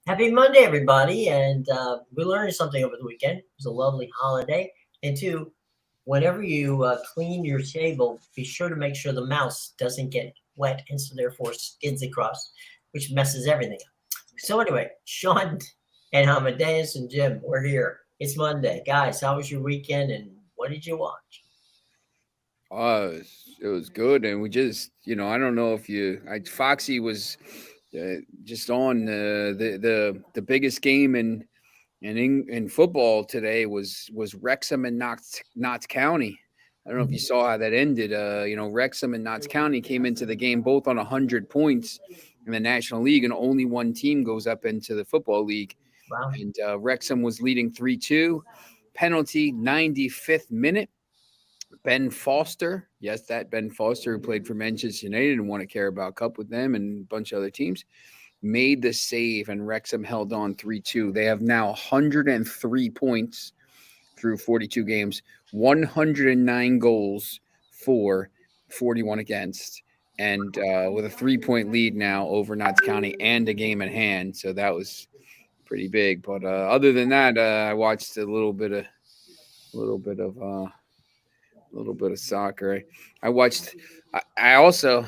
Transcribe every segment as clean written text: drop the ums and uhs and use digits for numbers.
Happy Monday, everybody. And we learned something over the weekend. It was a lovely holiday. And two, whenever you clean your table, be sure to make sure the mouse doesn't get wet and so therefore skids across, which messes everything up. So anyway, Sean and Amadeus and Jim, we're here. It's Monday. Guys, how was your weekend and what did you watch? It was good, and we just, I don't know if Foxy was just on the biggest game in football today was Wrexham and Notts County. I don't know if you Mhm. saw how that ended. Wrexham and Notts County came into the game both on 100 points in the National League, and only one team goes up into the Football League. Wow. And Wrexham was leading 3-2. Penalty 95th minute. Ben Foster, yes, that Ben Foster who played for Manchester United and won a Carabao Cup with them and a bunch of other teams, made the save, and Wrexham held on 3-2. They have now 103 points through 42 games, 109 goals for, 41 against, and with a 3-point lead now over Notts County and a game in hand. So that was pretty big. But other than that, I watched a little bit of soccer. I watched. I also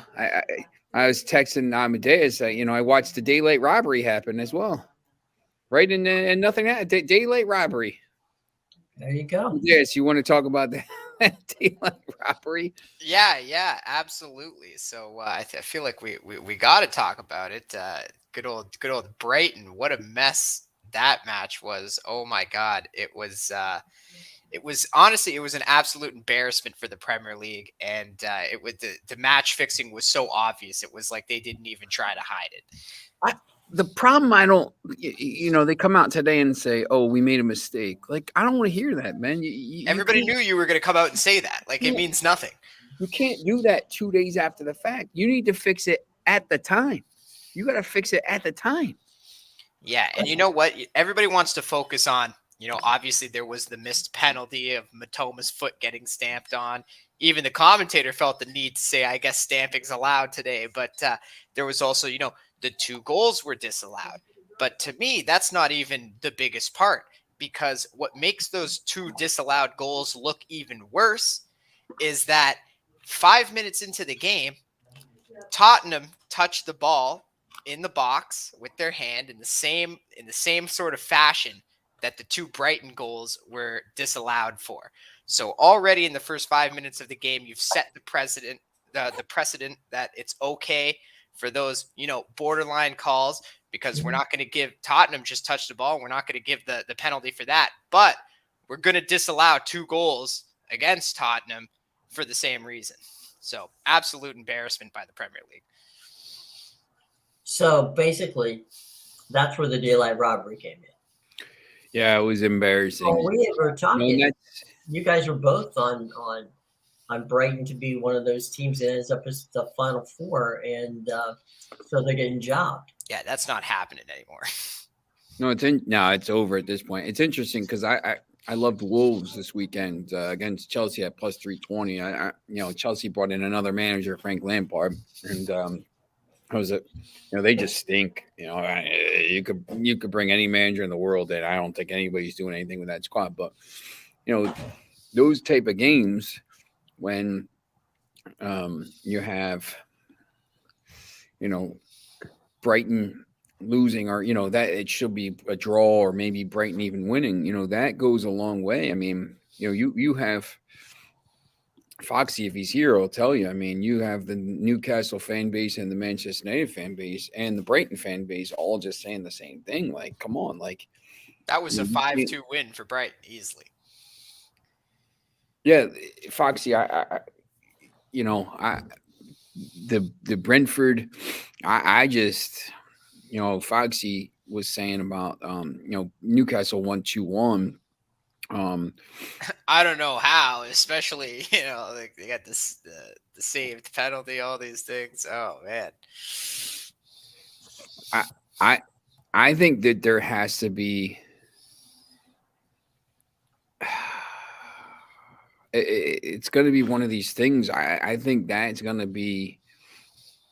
I was texting Amadeus. I watched the daylight robbery happen as well. Right, and nothing. Daylight robbery. There you go. Yes, you want to talk about that daylight robbery? Yeah, yeah, absolutely. So I feel like we got to talk about it. Good old Brighton. What a mess that match was. Oh my God, it was honestly it was an absolute embarrassment for the Premier League, and it was the match fixing was so obvious. It was like they didn't even try to hide it. I, the problem I don't, they come out today and say, "Oh, we made a mistake." Like I don't want to hear that, man. You Everybody can't, knew you were going to come out and say that. Like it you means nothing. can't do that 2 days after the fact. You need to fix it at the time. You got to fix it at the time. Yeah, and you know what? Everybody wants to focus on, obviously there was the missed penalty of Matoma's foot getting stamped on. Even the commentator felt the need to say, I guess stamping's allowed today. But there was also, the two goals were disallowed. But to me, that's not even the biggest part, because what makes those two disallowed goals look even worse is that 5 minutes into the game, Tottenham touched the ball in the box with their hand in the same sort of fashion that the two Brighton goals were disallowed for. So already in the first 5 minutes of the game, you've set the precedent that it's okay for those borderline calls, because we're Mhm. not going to give Tottenham just touch the ball. We're not going to give the penalty for that, but we're going to disallow two goals against Tottenham for the same reason. So absolute embarrassment by the Premier League. So basically, that's where the daylight robbery came in. Yeah, it was embarrassing. Oh, we were And talking. that's You guys were both on Brighton to be one of those teams that ends up as the Final Four, and so they're getting jobbed. Yeah, that's not happening anymore. no, it's over at this point. It's interesting because I loved Wolves this weekend against Chelsea at plus 320. Chelsea brought in another manager, Frank Lampard, and I was they just stink. You could bring any manager in the world, and I don't think anybody's doing anything with that squad. But you know, those type of games when you have you know Brighton losing, or that it should be a draw, or maybe Brighton even winning, that goes a long way. I mean, you have Foxy, if he's here, will tell you. I mean, you have the Newcastle fan base and the Manchester United fan base and the Brighton fan base all just saying the same thing. Like, come on, like, That was a you can't. 5-2 win for Brighton easily. Yeah, Foxy, I the Brentford, I just, Foxy was saying about, Newcastle 1-2-1. Um, I don't know how, especially like they got this the saved penalty, all these things. Oh man. I I I think that there has to be. It's going to be one of these things. I think that's going to be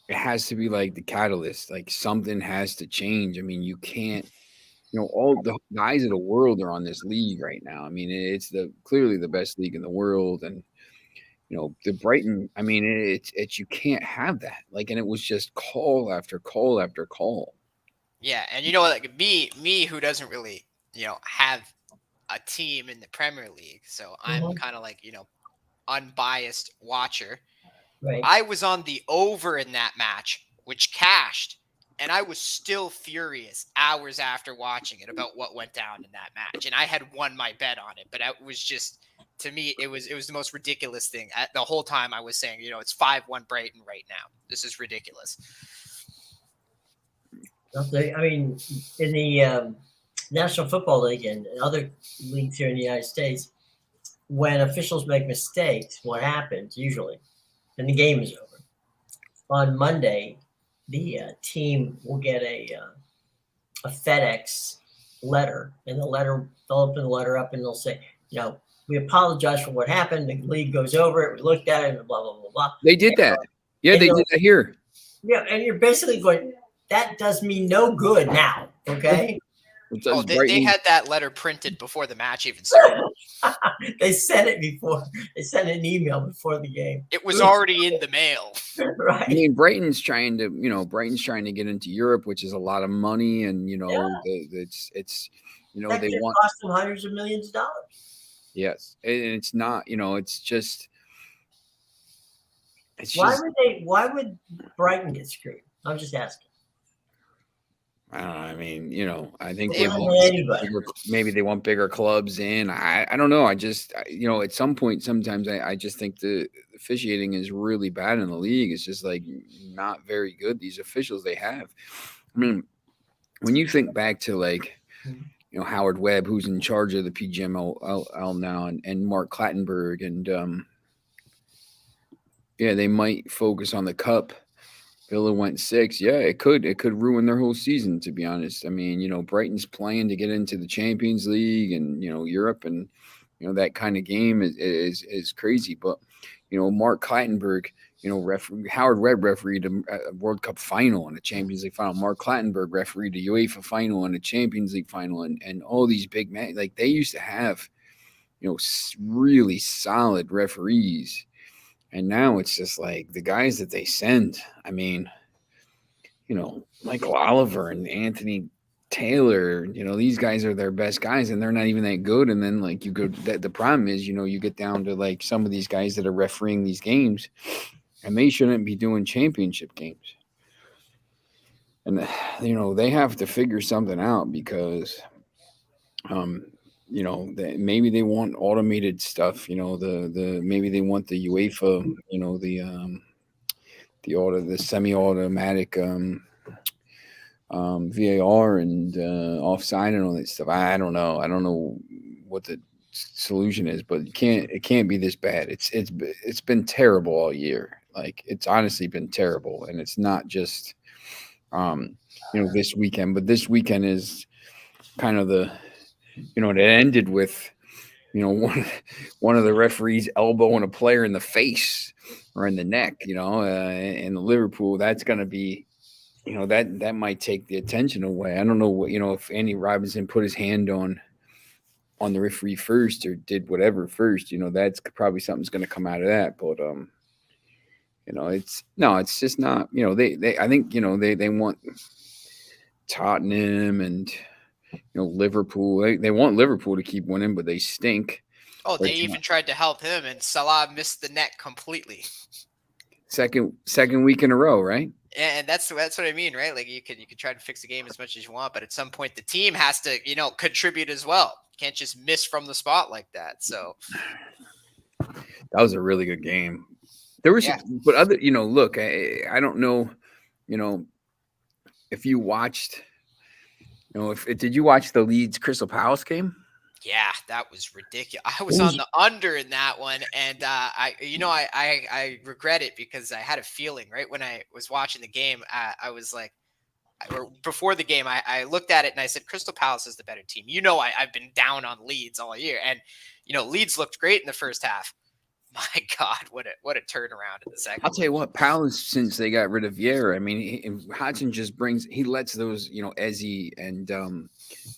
it has to be like the catalyst. Like something has to change. I mean, you can't. All the eyes of the world are on this league right now. I mean, it's clearly the best league in the world, and the Brighton. I mean, it's you can't have that. Like, and it was just call after call after call. Yeah, and like me who doesn't really have a team in the Premier League, so I'm Mhm. kind of like unbiased watcher. Right. I was on the over in that match, which cashed, and I was still furious hours after watching it about what went down in that match. And I had won my bet on it, but it was just, to me, it was the most ridiculous thing. The whole time I was saying, it's 5-1 Brighton right now. This is ridiculous. I mean, in the National Football League and other leagues here in the United States, when officials make mistakes, what happens usually, and the game is over. On Monday, the team will get a FedEx letter, and they'll open the letter up, and they'll say, we apologize for what happened. The league goes over it. We looked at it, and blah blah blah blah. They did that. Yeah, they did that here. Yeah, and you're basically going, that does me no good now. Okay. They had that letter printed before the match even started. They sent it before. They sent an email before the game. It was already in the mail. Right. I mean, Brighton's trying to get into Europe, which is a lot of money, and it's that they want cost them hundreds of millions of dollars. Yes, and it's not. It's just. Why would Brighton get screwed? I'm just asking. I don't know. I mean, I think maybe they want bigger clubs in. I don't know. I just, at some point, sometimes I just think the officiating is really bad in the league. It's just like not very good. These officials they have. I mean, when you think back to like, Howard Webb, who's in charge of the PGMOL now, and Mark Clattenburg, and they might focus on the cup. Villa went 6. Yeah, it could ruin their whole season, to be honest. I mean, Brighton's playing to get into the Champions League and Europe, and that kind of game is crazy. But Mark Clattenburg, Howard Webb refereed a World Cup final and a Champions League final. Mark Clattenburg refereed a UEFA final and a Champions League final, and all these big men. Like they used to have, really solid referees. And now it's just like the guys that they send. I mean, Michael Oliver and Anthony Taylor, these guys are their best guys, and they're not even that good. And then like the problem is, you get down to like some of these guys that are refereeing these games, and they shouldn't be doing championship games. And they have to figure something out because, maybe they want automated stuff. Maybe they want the UEFA, the semi-automatic VAR and offside and all that stuff. I don't know. I don't know what the solution is, but it can't be this bad. It's been terrible all year. Like it's honestly been terrible, and it's not just this weekend, but this weekend is kind of the it ended with one of the referees elbowing a player in the face or in the neck, in the Liverpool. That's going to be, that might take the attention away. I don't know if Andy Robinson put his hand on the referee first or did whatever first, that's probably something's going to come out of that. But, it's just not, I think, they want Tottenham and, Liverpool. They want Liverpool to keep winning, but they stink. Oh, they even tried to help him, and Salah missed the net completely. Second week in a row, right? And that's what I mean, right? Like you could try to fix the game as much as you want, but at some point the team has to, contribute as well. You can't just miss from the spot like that. So that was a really good game. There was, but other, look, I don't know, if you watched. Did you watch the Leeds Crystal Palace game? Yeah, that was ridiculous. I was on the under in that one, and I regret it because I had a feeling right when I was watching the game. I was like, before the game, I looked at it and I said, Crystal Palace is the better team. I've been down on Leeds all year, and Leeds looked great in the first half, my God, what a turnaround in the second. I'll tell you what, Palace, since they got rid of Vieira, I mean, Hodgson just he lets those, Ezzy and,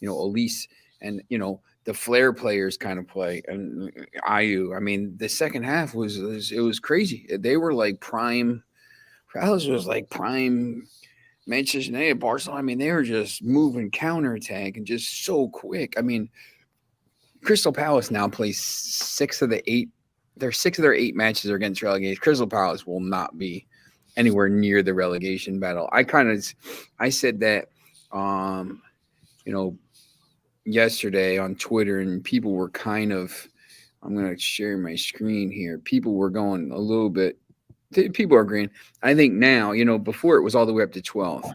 Elise and, the flair players kind of play. And Ayu, I mean, the second half was crazy. They were like prime. Palace was like prime Manchester United, Barcelona. I mean, they were just moving counterattack and just so quick. I mean, Crystal Palace now plays 6 of the 8. Their 6 of their 8 matches are against relegation. Crystal Palace will not be anywhere near the relegation battle. I said that, yesterday on Twitter, and people were kind of. I'm going to share my screen here. People were going a little bit. People are agreeing. I think now, before it was all the way up to 12.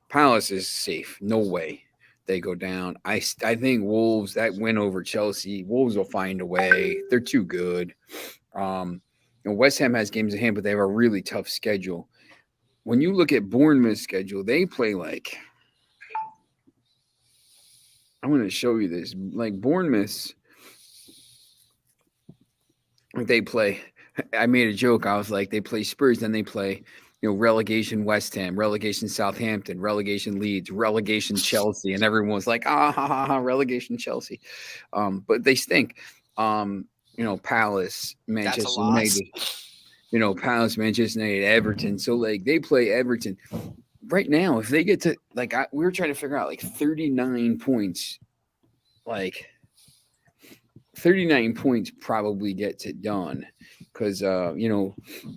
Palace is safe. No way they go down. I think Wolves, that win over Chelsea, Wolves will find a way. They're too good. West Ham has games in hand, but they have a really tough schedule. When you look at Bournemouth's schedule, they play like – I'm going to show you this. Like Bournemouth's – they play – I made a joke. I was like, they play Spurs, then they play – relegation West Ham, relegation Southampton, relegation Leeds, relegation Chelsea, and everyone was like, relegation Chelsea. But they stink. Palace, Manchester United, Palace, Manchester United, Everton. So like they play Everton right now. If they get to we were trying to figure out like 39 points, like 39 points probably gets it done. Because,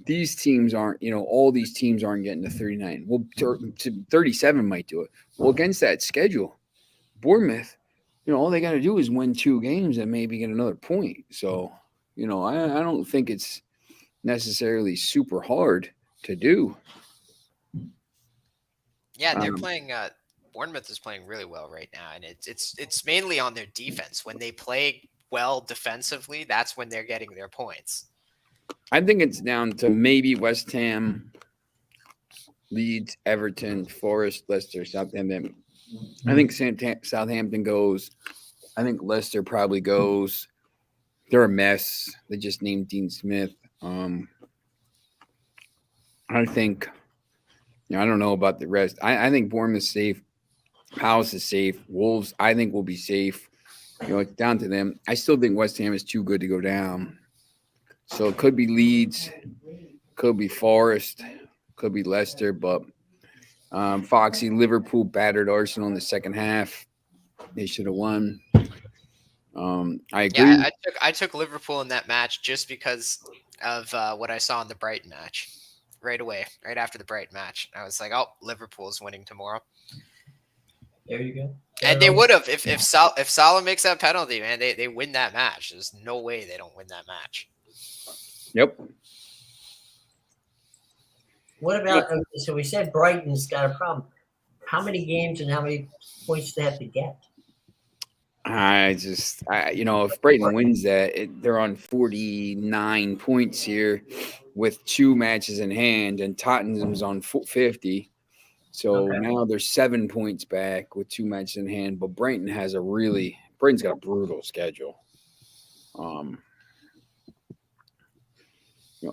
these teams aren't, all these teams aren't getting to 39. Well, 37 might do it. Well, against that schedule, Bournemouth, all they got to do is win 2 games and maybe get another point. So, I don't think it's necessarily super hard to do. Yeah, they're playing Bournemouth is playing really well right now, and it's mainly on their defense. When they play well defensively, that's when they're getting their points. I think it's down to maybe West Ham, Leeds, Everton, Forest, Leicester, Southampton. I think Southampton goes. I think Leicester probably goes. They're a mess. They just named Dean Smith. I think. I don't know about the rest. I think Bournemouth's safe. Palace is safe. Wolves, I think, will be safe. It's down to them. I still think West Ham is too good to go down. So it could be Leeds, could be Forest, could be Leicester, but Foxy, Liverpool battered Arsenal in the second half. They should have won. I agree. Yeah, I took Liverpool in that match just because of what I saw in the Brighton match. Right away, right after the Brighton match, I was like, "Oh, Liverpool's winning tomorrow." There you go. And they would have if Salah makes that penalty, man. They win that match. There's no way they don't win that match. Yep. What about, so we said Brighton's got a problem. How many games and how many points do they have to get? If Brighton wins that, they're on 49 points here with 2 matches in hand, and Tottenham's on 50. So now they're 7 points back with 2 matches in hand, but Brighton's got a brutal schedule.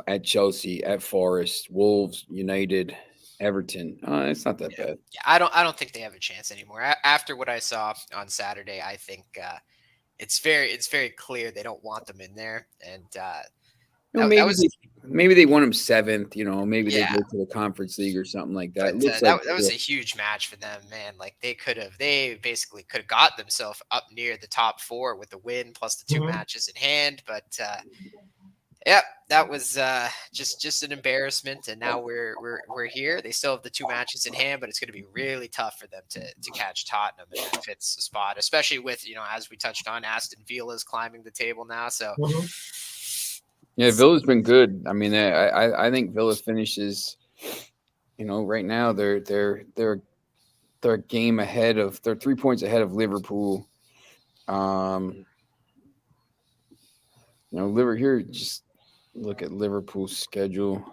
At Chelsea, at Forest, Wolves, United, Everton. It's not that bad. Yeah, I don't think they have a chance anymore. After what I saw on Saturday, I think it's very clear they don't want them in there. And maybe they want them 7th. Maybe they go to the Conference League or something like that. That was a huge match for them, man. Like they basically could have got themselves up near the top 4 with the win plus the 2 matches in hand, but. Yeah, that was just an embarrassment, and now we're here. They still have the 2 matches in hand, but it's going to be really tough for them to catch Tottenham in that 5th spot, especially with as we touched on, Aston Villa's climbing the table now. So yeah, Villa's been good. I mean, I think Villa finishes. Right now they're a game ahead of. They're 3 points ahead of Liverpool. Here just. Look at Liverpool's schedule.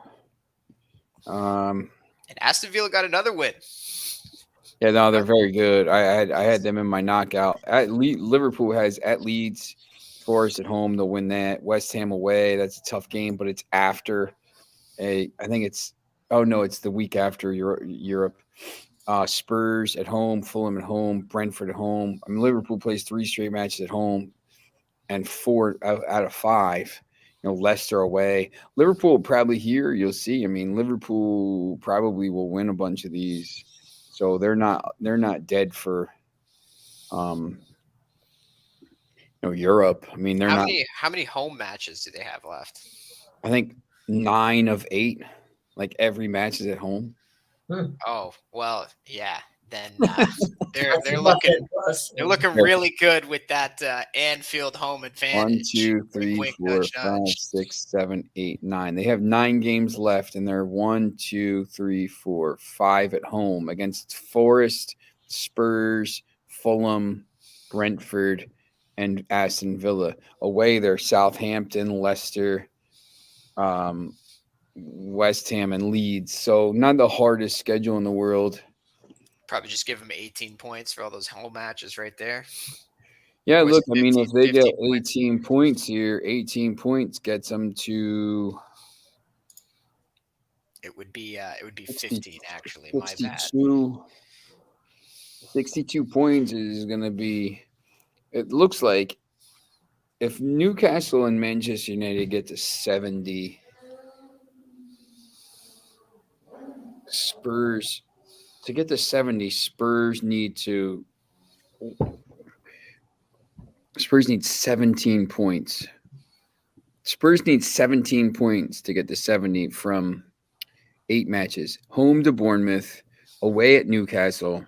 And Aston Villa got another win. Yeah, no, they're very good. I had them in my knockout. Liverpool has at Leeds, Forest at home, they'll win that. West Ham away, that's a tough game, but it's after I think it's it's the week after Europe. Spurs at home, Fulham at home, Brentford at home. I mean, Liverpool plays 3 straight matches at home, and 4 out of 5. Leicester away. Liverpool probably here. You'll see. I mean, Liverpool probably will win a bunch of these, so they're not dead for Europe. I mean, they're not. How many home matches do they have left? I think 9 of 8. Like every match is at home. Oh well, yeah. Then they're That's a looking plus. really good with that Anfield home 1, advantage. 2, 3, Wink, 4, nudge, 5, nudge. 6, 7, 8, 9. They have 9 games left, and they're 1, 2, 3, 4, 5 at home against Forest, Spurs, Fulham, Brentford, and Aston Villa. Away, they're Southampton, Leicester, West Ham, and Leeds. So not the hardest schedule in the world. Probably just give them 18 points for all those home matches right there. Yeah, Or is look, it I mean, 15 if they get 15 points? 18 points here, 18 points gets them to It would be 60 15 actually. My bad. 62 points is going to be, it looks like if Newcastle and Manchester United get to 70, Spurs, to get to 70, Spurs need 17 points. Spurs need 17 points to get to 70 from 8 matches. Home to Bournemouth, away at Newcastle,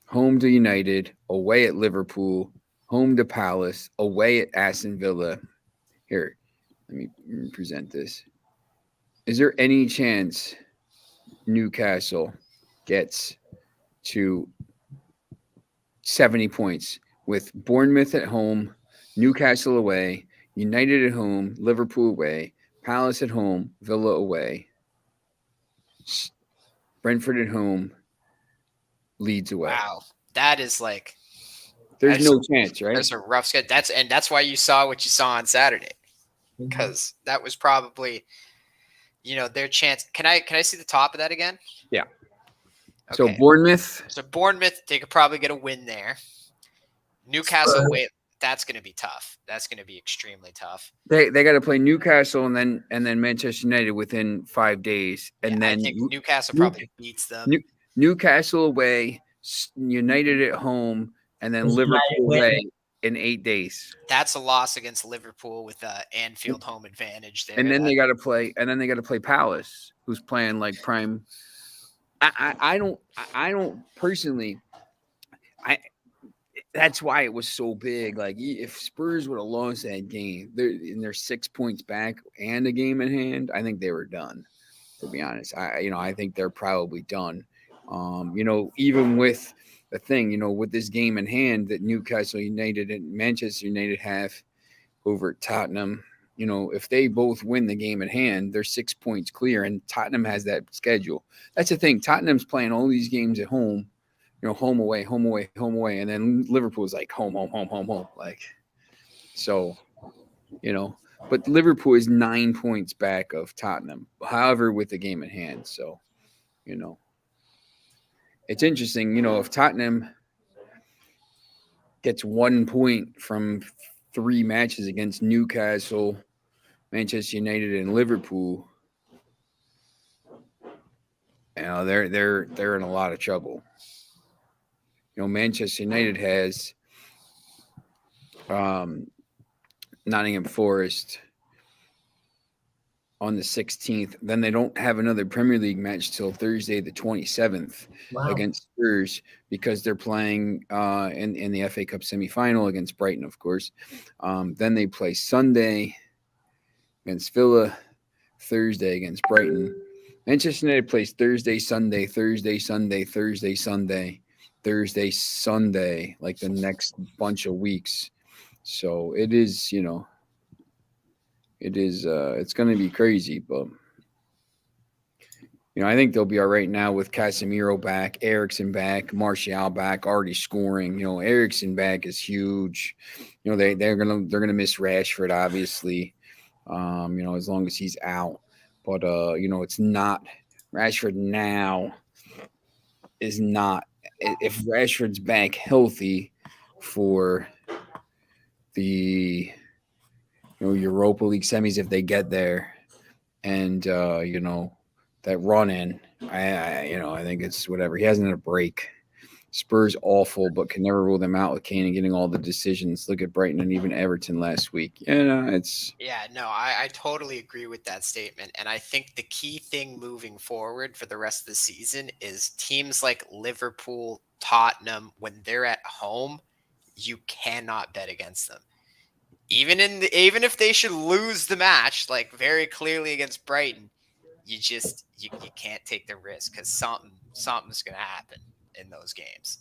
home to United, away at Liverpool, home to Palace, away at Aston Villa. Here, let me present this. Is there any chance Newcastle gets to 70 points with Bournemouth at home, Newcastle away, United at home, Liverpool away, Palace at home, Villa away, Brentford at home, Leeds away? Wow, that is like There's no chance, right? That's a rough schedule. That's why you saw what you saw on Saturday, because that was probably their chance. Can I see the top of that again? Yeah. Okay. So Bournemouth, they could probably get a win there. Newcastle, wait, that's going to be tough. That's going to be extremely tough. they got to play Newcastle and then Manchester United within 5 days, and then I think Newcastle probably beats them. Newcastle away, United at home, and then Liverpool away in 8 days. That's a loss against Liverpool with Anfield home advantage there. And then they got to play. And then they got to play Palace, who's playing like prime. I don't personally. That's why it was so big. Like if Spurs would have lost that game, they're 6 points back and a game in hand, I think they were done. To be honest, I think they're probably done. Even with the thing, with this game in hand that Newcastle United and Manchester United have over Tottenham, if they both win the game at hand, they're 6 points clear, and Tottenham has that schedule. That's the thing. Tottenham's playing all these games at home, home away, home away, home away, and then Liverpool's like home, home, home, home, home. Like, so, but Liverpool is 9 points back of Tottenham, however, with the game at hand. So, it's interesting, if Tottenham gets 1 point from 3 matches against Newcastle, Manchester United, and Liverpool, they're in a lot of trouble. Manchester United has Nottingham Forest on the 16th. Then they don't have another Premier League match till Thursday, the 27th, against Spurs, because they're playing in the FA Cup semifinal against Brighton, of course. Then they play Sunday against Villa, Thursday against Brighton. Manchester United plays Thursday, Sunday, Thursday, Sunday, Thursday, Sunday, Thursday, Sunday, like the next bunch of weeks. So it is, it's going to be crazy, but I think they'll be all right now with Casemiro back, Eriksson back, Martial back, already scoring. Eriksson back is huge. They're gonna miss Rashford, obviously. As long as he's out. But it's not Rashford now is not if Rashford's back healthy for the Europa League semis if they get there, and that run in. I think it's whatever. He hasn't had a break. Spurs awful, but can never rule them out with Kane and getting all the decisions. Look at Brighton and even Everton last week. It's I totally agree with that statement. And I think the key thing moving forward for the rest of the season is teams like Liverpool, Tottenham, when they're at home, you cannot bet against them. Even if they should lose the match, like very clearly against Brighton, you can't take the risk because something's going to happen in those games.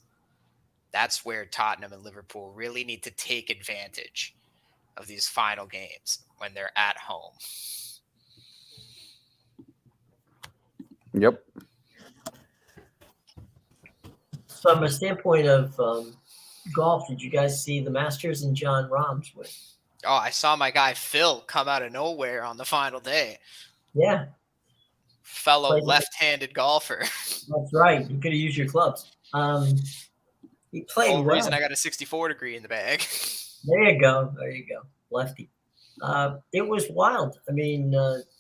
That's where Tottenham and Liverpool really need to take advantage of these final games when they're at home. Yep. From a standpoint of golf, did you guys see the Masters and John Rahm's win? Oh, I saw my guy Phil come out of nowhere on the final day. Yeah. Fellow left-handed golfer. That's right. You could have used your clubs. He played well. Reason I got a 64 degree in the bag. There you go. Lefty. It was wild. I mean,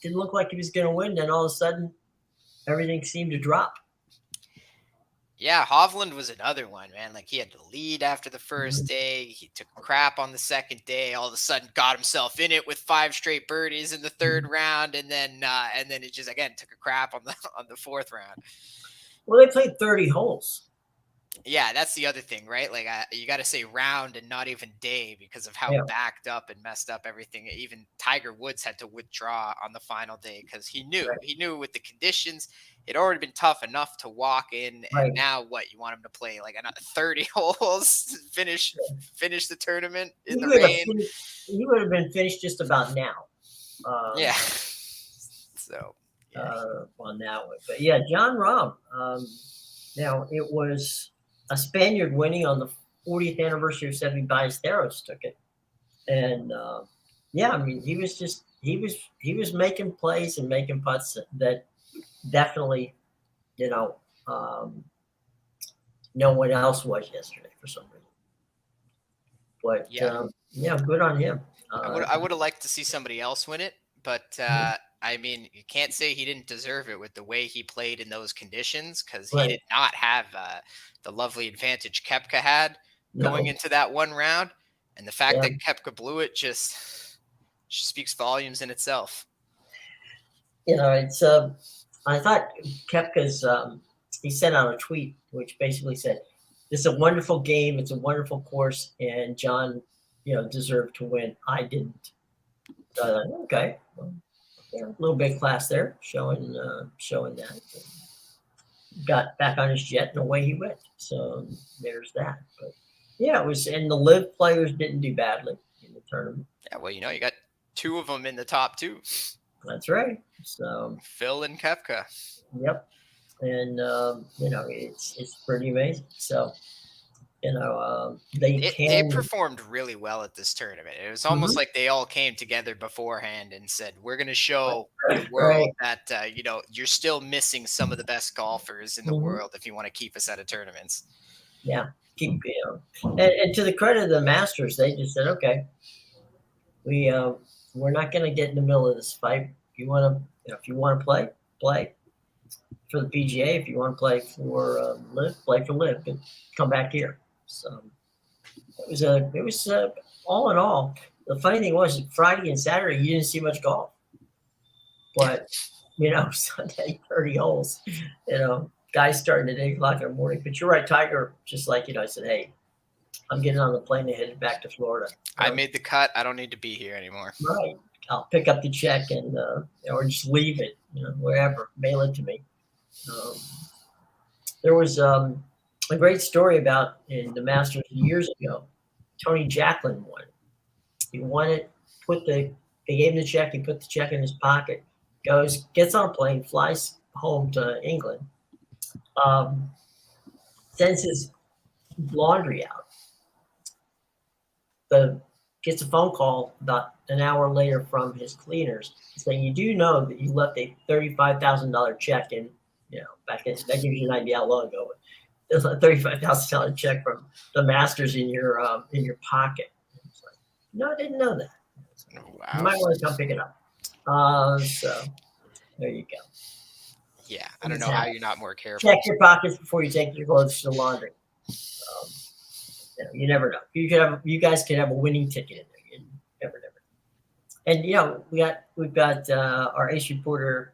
didn't look like he was going to win. Then all of a sudden, everything seemed to drop. Yeah, Hovland was another one, man. Like he had to lead after the first day. He took crap on the second day. All of a sudden, got himself in it with 5 straight birdies in the third round, and then it just again took a crap on the fourth round. Well, they played 30 holes. Yeah, that's the other thing, right? Like you got to say round and not even day because of how backed up and messed up everything. Even Tiger Woods had to withdraw on the final day because he knew with the conditions, it already been tough enough to walk in. Right. And now what, you want him to play like another 30 holes, finish the tournament in the rain. He would have been finished just about now. So on that one, but yeah, John Rahm. Now it was a Spaniard winning on the 40th anniversary of Seve Ballesteros took it, and I mean he was making plays and making putts that definitely, no one else was yesterday for some reason. But good on him. I would have liked to see somebody else win it, but I mean, you can't say he didn't deserve it with the way he played in those conditions because he did not have the lovely advantage Koepka had going into that one round. And the fact that Koepka blew it just speaks volumes in itself. It's I thought Koepka's he sent out a tweet which basically said, "This is a wonderful game. It's a wonderful course, and John, deserved to win. I didn't." So okay. Well, a little bit of class there, showing that. Got back on his jet and away he went. So there's that. But yeah, it was, and the live players didn't do badly in the tournament. Yeah, well, you got 2 of them in the top 2. That's right. So Phil and Koepka. Yep, and it's pretty amazing. So. They performed really well at this tournament. It was almost like they all came together beforehand and said, we're going to show the world that, you're still missing some of the best golfers in the world if you want to keep us out of tournaments. Yeah. And to the credit of the Masters, they just said, okay, we're not going to get in the middle of this fight. If you want to play for the PGA. If you want to play for live, play for live, but come back here. So it was all in all. The funny thing was Friday and Saturday you didn't see much golf, but Sunday 30 holes. Guys starting at 8:00 in the morning. But you're right, Tiger. Just like I said, hey, I'm getting on the plane and headed back to Florida. I made the cut. I don't need to be here anymore. Right. I'll pick up the check and or just leave it, wherever. Mail it to me. There was a great story about in the Masters years ago. Tony Jacklin won. He won it. They gave him the check. He put the check in his pocket. Gets on a plane, flies home to England, sends his laundry out. Gets a phone call about an hour later from his cleaners saying, "You do know that you left a $35,000 check in, back then." That gives you an idea how long ago. There's a $35,000 check from the masters in your pocket. It's like, no, I didn't know that. You might want to come pick it up. So there you go. Yeah, I don't know how you're not more careful. Check your pockets before you take your clothes to the laundry. You never know. You guys could have a winning ticket in there. You never know. And we've got our ace reporter.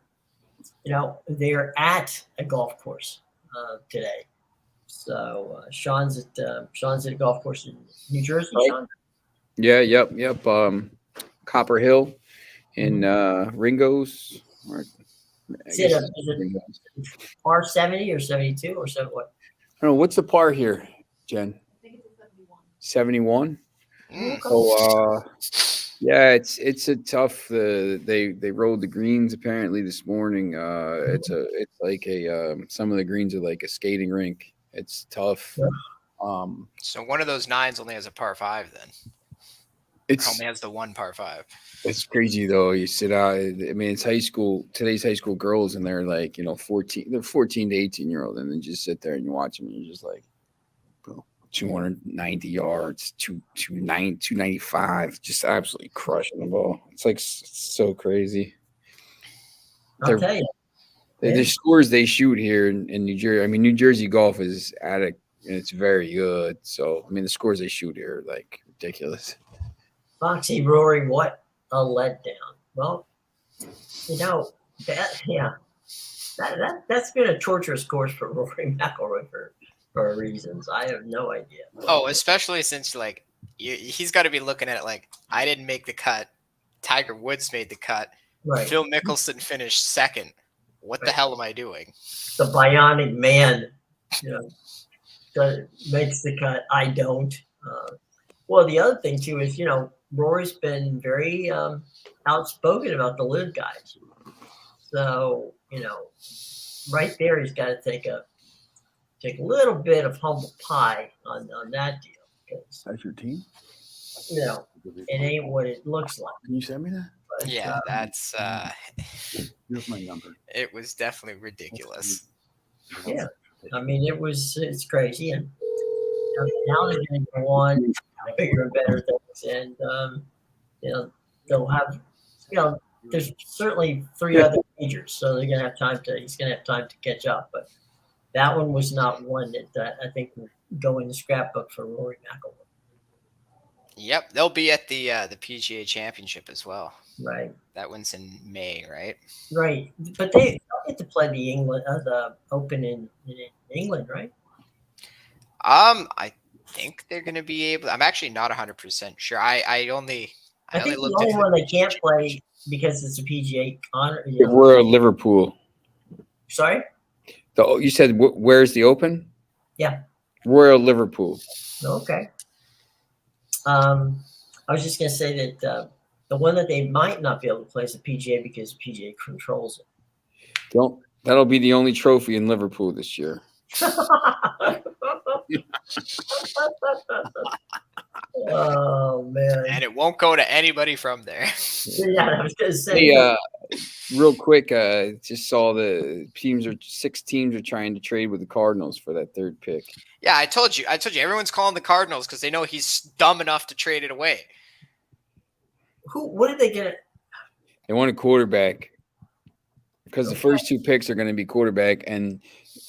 They're at a golf course today. So Sean's at a golf course in New Jersey. Sean? Yeah. Yep. Copper Hill in Ringo's. Is it par 70 or 72 or 7? What? I don't know. What's the par here, Jen? 71. So yeah, it's a tough. They rolled the greens apparently this morning. It's like some of the greens are like a skating rink. It's tough. So one of those nines only has a par 5 then. It only has the one par 5. It's crazy though. You sit out. I mean, it's high school. Today's high school girls, and they're like 14. They're 14 to 18-year-old, and then just sit there and you watch them, and you're just like, bro. 290 yards, 295, just absolutely crushing the ball. It's like so crazy. I'll tell you. The scores they shoot here in New Jersey. I mean, New Jersey golf is and it's very good. So, I mean, the scores they shoot here are like ridiculous. Foxy, Rory, what a letdown. Well, that's been a torturous course for Rory McIlroy for reasons I have no idea. Oh, especially since he's got to be looking at it like, I didn't make the cut. Tiger Woods made the cut. Right. Phil Mickelson finished second. What the hell am I doing? The bionic man, makes the cut. I don't. Well, the other thing too is, Rory's been very outspoken about the live guys. So, right there, he's got to take a little bit of humble pie on that deal. That's your team? It ain't what it looks like. Can you send me that? But, Yeah, that's Here's my number. it was definitely ridiculous. Yeah, I mean, it's crazy, and now they're going to go on bigger and better things, and they'll have there's certainly 3 other majors, so they're going to have time to catch up, but that one was not one that I think will go in the scrapbook for Rory McIlroy. Yep, they'll be at the PGA Championship as well. Right. That one's in May, right? Right, but they get to play the Open in England, right? I think they're going to be able. I'm actually not 100% sure. I think the only one they can't play because it's a PGA honor. We're at Liverpool. Sorry. You said where's the Open? Yeah. Royal Liverpool. Okay. I was just going to say that the one that they might not be able to play is the PGA because PGA controls it. That'll be the only trophy in Liverpool this year. Oh man! And it won't go to anybody from there. Yeah, I was going to say. Hey, real quick, just saw 6 teams are trying to trade with the Cardinals for that 3rd pick. Yeah, I told you. Everyone's calling the Cardinals because they know he's dumb enough to trade it away. What did they get? They want a quarterback because the first 2 picks are going to be quarterback, and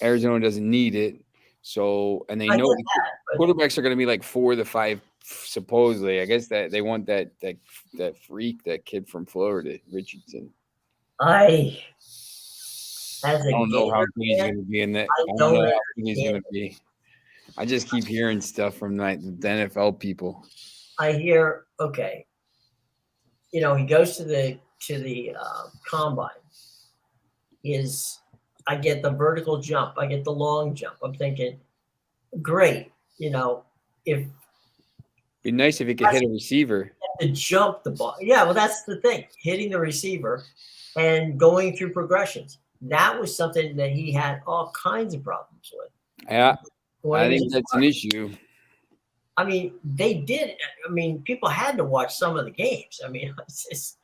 Arizona doesn't need it. So, and they know quarterbacks are going to be like 4 to 5, supposedly. I guess that they want that freak, that kid from Florida, Richardson. I don't know how good he's going to be in that. I don't know how good he's going to be. I just keep hearing stuff from the NFL people. I hear, okay, he goes to the combine. I get the vertical jump, I get the long jump. I'm thinking, great, if be nice if he could hit a receiver. To jump the ball. Yeah, well, that's the thing. Hitting the receiver and going through progressions. that was something that he had all kinds of problems with. Yeah, When I he was think in that's an issue. I mean, they did. I mean, people had to watch some of the games. I mean, it's just,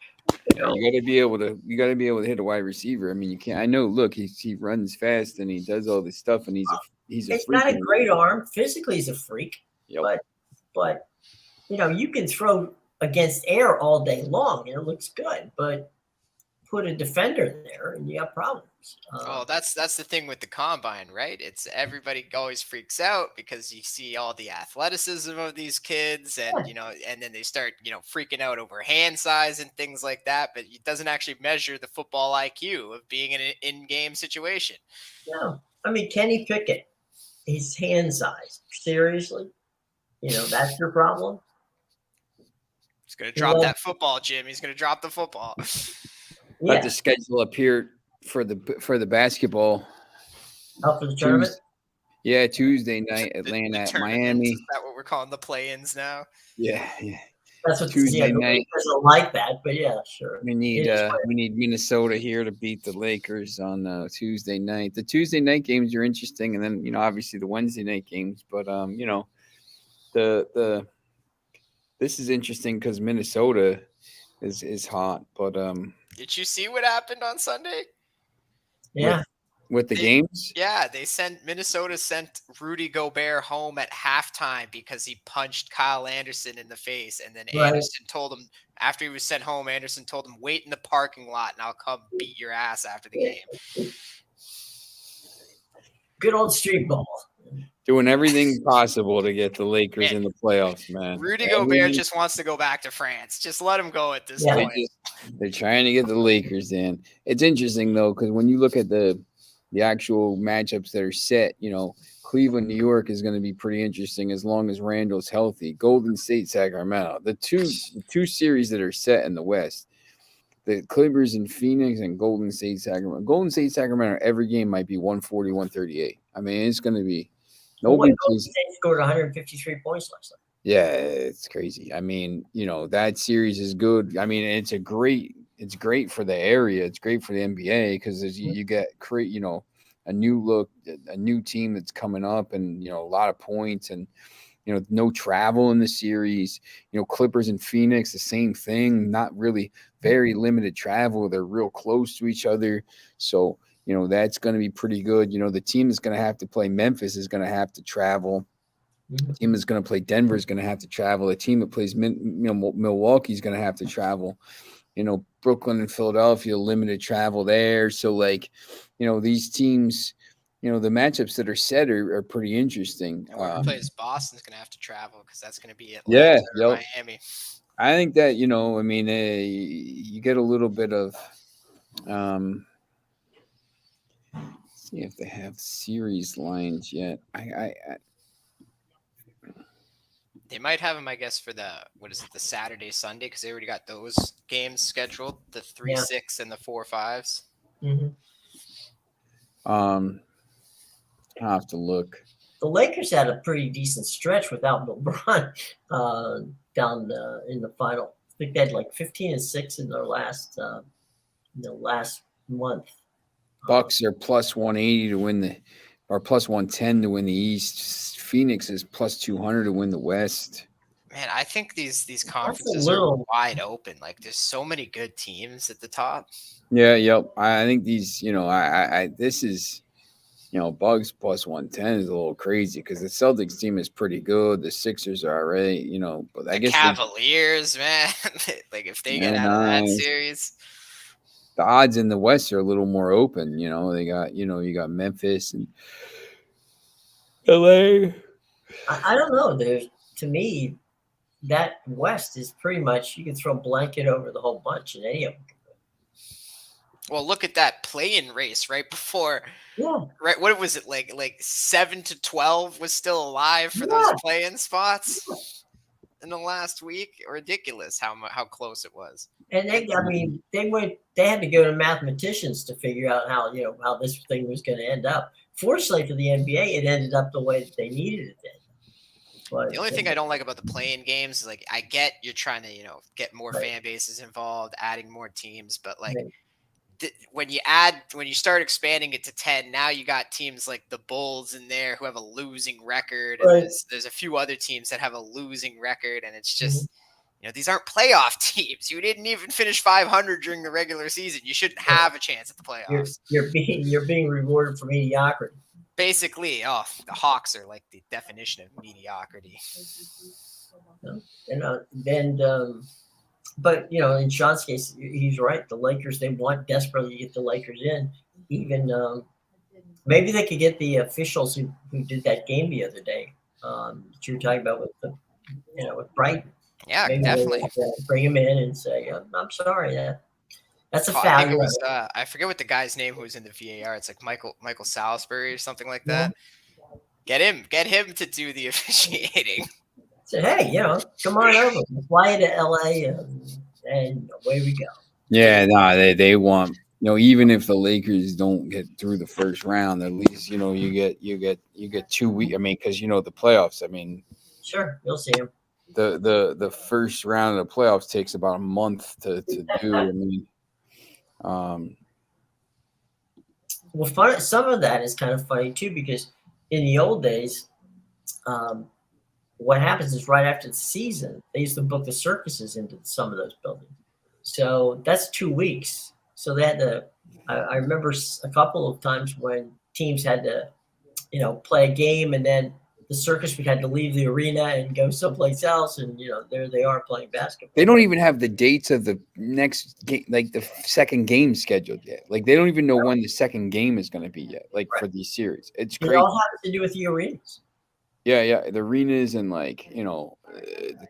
Yeah, you got to be able to hit a wide receiver. I mean, you can't. I know. Look, he runs fast and he does all this stuff, and he's a he's freak. got a great arm. Physically, he's a freak. Yep. But you can throw against air all day long and it looks good. But put a defender there and you have problems. Well, that's the thing with the combine, right? It's everybody always freaks out because you see all the athleticism of these kids, and and then they start freaking out over hand size and things like that. But it doesn't actually measure the football IQ of being in an in-game situation. No, I mean Kenny Pickett, his hand size. Seriously, that's your problem. He's gonna drop that football, Jim. He's gonna drop the football. Let the schedule appear for the basketball. Oh, for the tournament? Yeah, Tuesday night, Atlanta at Miami. Is that what we're calling the play-ins now? Yeah. That's what Tuesday night. Doesn't like that, but yeah, sure. We need Minnesota here to beat the Lakers on Tuesday night. The Tuesday night games are interesting, and then obviously the Wednesday night games. But this is interesting because Minnesota is hot, but Did you see what happened on Sunday? Yeah. With the games? Yeah, Minnesota sent Rudy Gobert home at halftime because he punched Kyle Anderson in the face. And then Anderson told him, after he was sent home, Anderson told him, wait in the parking lot and I'll come beat your ass after the game. Good old street ball. Doing everything possible to get the Lakers in the playoffs, man. Rudy Gobert just wants to go back to France. Just let him go at this point. They're trying to get the Lakers in. It's interesting, though, because when you look at the actual matchups that are set, Cleveland, New York is going to be pretty interesting as long as Randall's healthy. Golden State, Sacramento. The two series that are set in the West, the Clippers in Phoenix and Golden State, Sacramento. Golden State, Sacramento, every game might be 140, 138. I mean, it's going to be Golden State scored 153 points last night. Yeah, it's crazy. I mean, that series is good. I mean, it's great for the area. It's great for the NBA because you get a new look, a new team that's coming up, and a lot of points, and no travel in the series. Clippers and Phoenix, the same thing. Not really, very limited travel. They're real close to each other, so that's going to be pretty good. The team is going to have to play. Memphis is going to have to travel. The team that's going to play Denver is going to have to travel. The team that plays Milwaukee is going to have to travel. Brooklyn and Philadelphia, limited travel there. So, these teams, the matchups that are set are pretty interesting. Whoever plays Boston's going to have to travel because that's going to be Atlanta or Miami. I think that, you get a little bit of see if they have series lines yet. They might have them, I guess, for the Saturday, Sunday, because they already got those games scheduled, the 3-6 and the 4-5s. Mm-hmm. I'll have to look. The Lakers had a pretty decent stretch without LeBron down in the final. I think they had like 15-6 in their last month. Bucks are plus 180 to win or plus 110 to win the East. Phoenix is plus 200 to win the West. Man, I think these conferences are wide open. Like, there's so many good teams at the top. Yeah, yep. I think these, this is, Bucks plus 110 is a little crazy because the Celtics team is pretty good. The Sixers are all right, but I guess Cavaliers, man, like if they get out of that series. The odds in the West are a little more open. They got, you got Memphis and LA. I don't know. To me, that West is pretty much, you can throw a blanket over the whole bunch in any of them. Well, look at that play-in race right before. Yeah. Right. What was it like 7-12 was still alive for those play-in spots in the last week? Ridiculous how close it was. And they had to go to mathematicians to figure out how this thing was going to end up. Fortunately for the NBA, it ended up the way that they needed it to. But the only thing I don't like about the play-in games is I get you're trying to get more fan bases involved, adding more teams, but when you start expanding it to 10, now you got teams like the Bulls in there who have a losing record, and Right. there's a few other teams that have a losing record, and it's Mm-hmm. just these aren't playoff teams. You didn't even finish 500 during the regular season. You shouldn't have a chance at the playoffs. You're being rewarded for mediocrity. Basically, the Hawks are like the definition of mediocrity. But in Sean's case, he's right. The Lakers, they want desperately to get the Lakers in. Even maybe they could get the officials who did that game the other day that you were talking about with Brighton. Yeah, maybe definitely. Bring him in and say, I'm sorry, that's a foul. I think it was I forget what the guy's name who was in the VAR. It's like Michael Salisbury or something like that. Get him to do the officiating. Say, hey, come on over, fly to LA, and away we go. Yeah, no, they want even if the Lakers don't get through the first round, at least you get 2 weeks. I mean, because the playoffs. I mean, sure, you'll see him. The first round of the playoffs takes about a month to do. I mean, well, some of that is kind of funny too, because in the old days, what happens is right after the season, they used to book the circuses into some of those buildings. So that's 2 weeks. So they had to. I remember a couple of times when teams had to, play a game, and then the circus we had to leave the arena and go someplace else, and there they are playing basketball. They don't even have the dates of the next game, like the second game scheduled yet. Like they don't even know when the second game is going to be yet. Like for these series, it's crazy. It all has to do with the arenas. Yeah, the arenas and the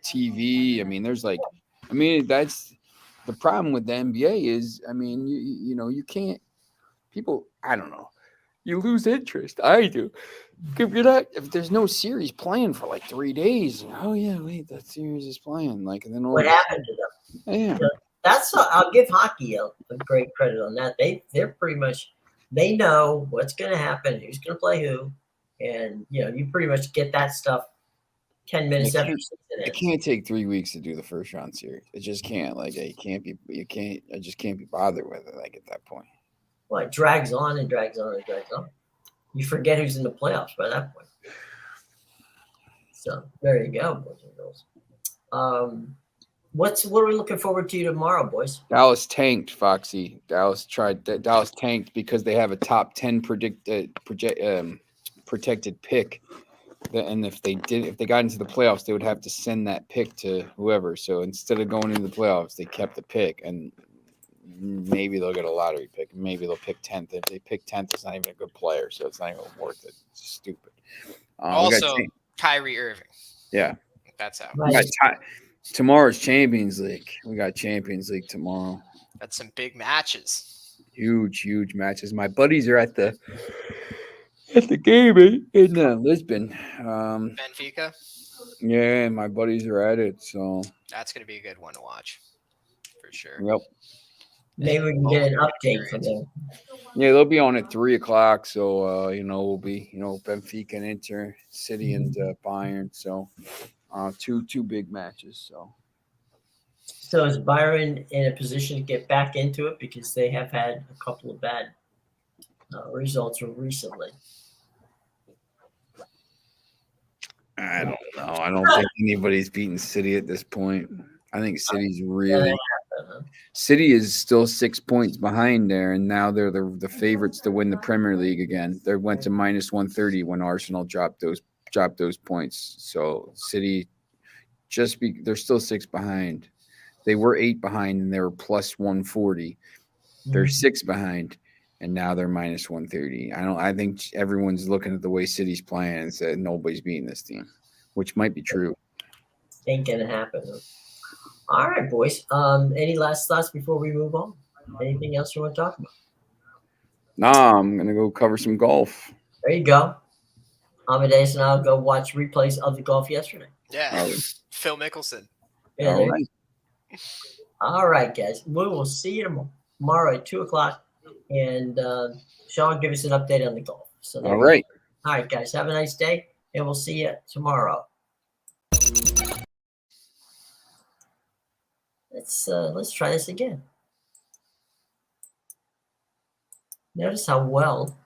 TV. I mean, that's the problem with the NBA is, I mean, you can't. People, I don't know. You lose interest. I do. If there's no series playing for like 3 days, that series is playing. Like, and then what happened to them? Yeah, I'll give hockey a great credit on that. They're pretty much, they know what's going to happen, who's going to play who, and you pretty much get that stuff 10 minutes after season. It can't take 3 weeks to do the first round series. It just can't. Like, I just can't be bothered with it. Like at that point. Well, it drags on and drags on and drags on. You forget who's in the playoffs by that point. So there you go, boys and girls. What are we looking forward to tomorrow, boys? Dallas tanked, Foxy. Dallas tanked because they have a top 10 protected pick. And if they got into the playoffs, they would have to send that pick to whoever. So instead of going into the playoffs, they kept the pick, and maybe they'll get a lottery pick. Maybe they'll pick 10th. If they pick 10th, it's not even a good player, so it's not even worth it. It's stupid. Also, Kyrie Irving. Yeah. That's how. Right. Tomorrow's Champions League. We got Champions League tomorrow. That's some big matches. Huge matches. My buddies are at the game in Lisbon. Benfica? Yeah, my buddies are at it, so that's going to be a good one to watch for sure. Yep. Maybe we can get an update from them. Yeah, they'll be on at 3:00. So we'll be Benfica and Inter, City and Bayern. So two big matches. So is Byron in a position to get back into it, because they have had a couple of bad results recently? I don't know. I don't think anybody's beaten City at this point. I think City's really. City is still 6 points behind there, and now they're the favorites to win the Premier League again. They went to -130 when Arsenal dropped those points. So City they're still 6 behind. They were 8 behind, and they were +140. They're 6 behind, and now they're -130. I think everyone's looking at the way City's playing and said nobody's beating this team, which might be true. Ain't gonna happen. All right, boys. Any last thoughts before we move on? Anything else you want to talk about? Nah, I'm gonna go cover some golf. There you go. Amadeus and I'll go watch replays of the golf yesterday. Yeah, Phil Mickelson. Yeah, All right. All right, guys. We will see you tomorrow at 2:00, and Sean, give us an update on the golf. So all right. All right, guys. Have a nice day, and we'll see you tomorrow. Let's try this again. Notice how well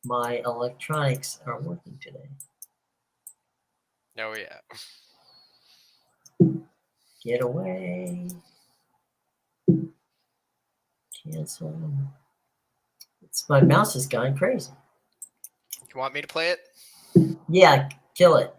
my electronics are working today. Oh yeah. Get away. Cancel. My mouse has gone crazy. You want me to play it? Yeah, kill it.